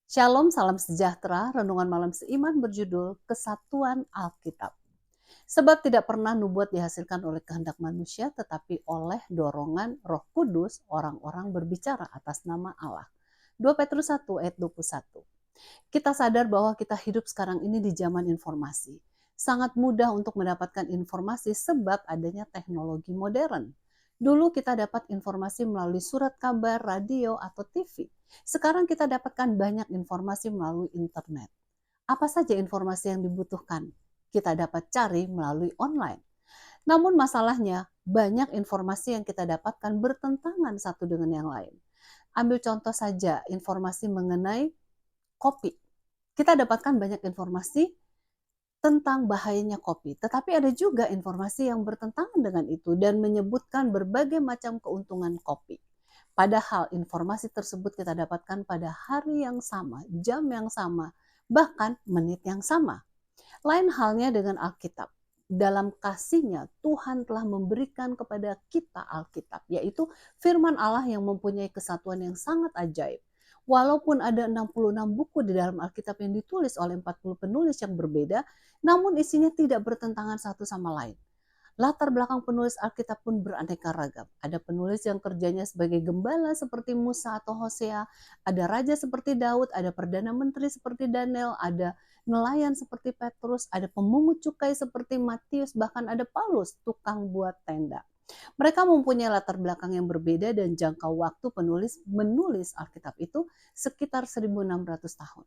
Shalom, salam sejahtera. Renungan malam seiman berjudul Kesatuan Alkitab. Sebab tidak pernah nubuat dihasilkan oleh kehendak manusia, tetapi oleh dorongan Roh Kudus orang-orang berbicara atas nama Allah. 2 Petrus 1 ayat 21. Kita sadar bahwa kita hidup sekarang ini di zaman informasi. Sangat mudah untuk mendapatkan informasi sebab adanya teknologi modern. Dulu kita dapat informasi melalui surat kabar, radio, atau TV. Sekarang kita dapatkan banyak informasi melalui internet. Apa saja informasi yang dibutuhkan? Kita dapat cari melalui online. Namun masalahnya, banyak informasi yang kita dapatkan bertentangan satu dengan yang lain. Ambil contoh saja informasi mengenai kopi. Kita dapatkan banyak informasi tentang bahayanya kopi, tetapi ada juga informasi yang bertentangan dengan itu dan menyebutkan berbagai macam keuntungan kopi. Padahal informasi tersebut kita dapatkan pada hari yang sama, jam yang sama, bahkan menit yang sama. Lain halnya dengan Alkitab. Dalam kasih-Nya, Tuhan telah memberikan kepada kita Alkitab, yaitu firman Allah yang mempunyai kesatuan yang sangat ajaib. Walaupun ada 66 buku di dalam Alkitab yang ditulis oleh 40 penulis yang berbeda, namun isinya tidak bertentangan satu sama lain. Latar belakang penulis Alkitab pun beraneka ragam. Ada penulis yang kerjanya sebagai gembala seperti Musa atau Hosea, ada raja seperti Daud, ada perdana menteri seperti Daniel, ada nelayan seperti Petrus, ada pemungut cukai seperti Matius, bahkan ada Paulus, tukang buat tenda. Mereka mempunyai latar belakang yang berbeda dan jangka waktu penulis menulis Alkitab itu sekitar 1600 tahun.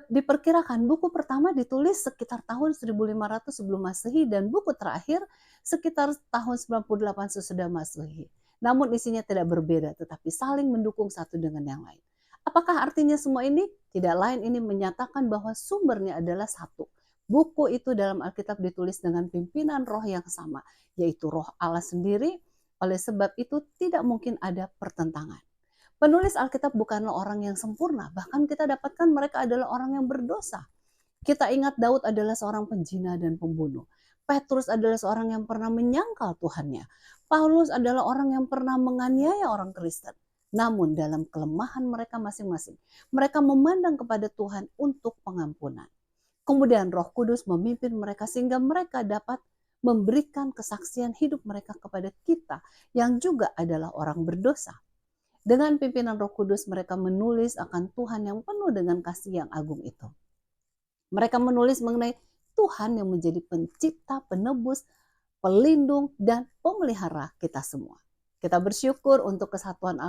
Diperkirakan buku pertama ditulis sekitar tahun 1500 sebelum Masehi dan buku terakhir sekitar tahun 98 sesudah Masehi. Namun isinya tidak berbeda tetapi saling mendukung satu dengan yang lain. Apakah artinya semua ini? Tidak lain ini menyatakan bahwa sumbernya adalah satu. Buku itu dalam Alkitab ditulis dengan pimpinan roh yang sama, yaitu roh Allah sendiri. Oleh sebab itu tidak mungkin ada pertentangan. Penulis Alkitab bukanlah orang yang sempurna, bahkan kita dapatkan mereka adalah orang yang berdosa. Kita ingat Daud adalah seorang penjina dan pembunuh. Petrus adalah seorang yang pernah menyangkal Tuhannya. Paulus adalah orang yang pernah menganiaya orang Kristen. Namun dalam kelemahan mereka masing-masing, mereka memandang kepada Tuhan untuk pengampunan. Kemudian Roh Kudus memimpin mereka sehingga mereka dapat memberikan kesaksian hidup mereka kepada kita yang juga adalah orang berdosa. Dengan pimpinan Roh Kudus mereka menulis akan Tuhan yang penuh dengan kasih yang agung itu. Mereka menulis mengenai Tuhan yang menjadi pencipta, penebus, pelindung, dan pemelihara kita semua. Kita bersyukur untuk kesatuan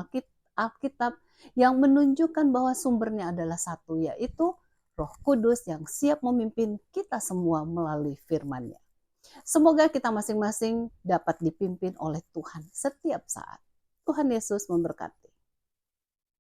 Alkitab yang menunjukkan bahwa sumbernya adalah satu, yaitu Roh Kudus yang siap memimpin kita semua melalui firman-Nya. Semoga kita masing-masing dapat dipimpin oleh Tuhan setiap saat. Tuhan Yesus memberkati.